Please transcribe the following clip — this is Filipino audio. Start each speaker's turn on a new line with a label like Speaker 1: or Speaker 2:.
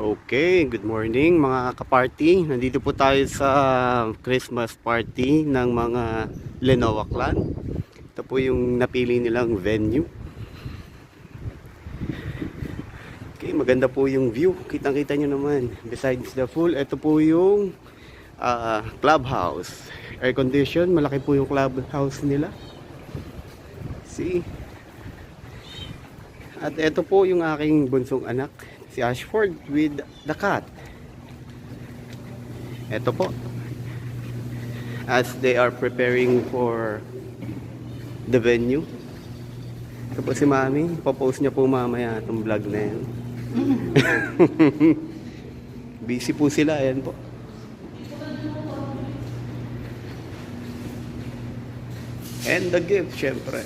Speaker 1: Okay, good morning mga kaparty. Nandito po tayo sa Christmas party ng mga Lenovo Clan. Ito po yung napili nilang venue. Okay, maganda po yung view. Kitang-kita nyo naman. Besides the pool, ito po yung clubhouse. Air condition, malaki po yung clubhouse nila. See? At ito po yung aking bunsong anak, si Ashford with the cat. Ito po. As they are preparing for the venue. Ito po si Mami. Popost niya po mamaya itong vlog na yan. Busy po sila. Ayan po. And the gift, syempre.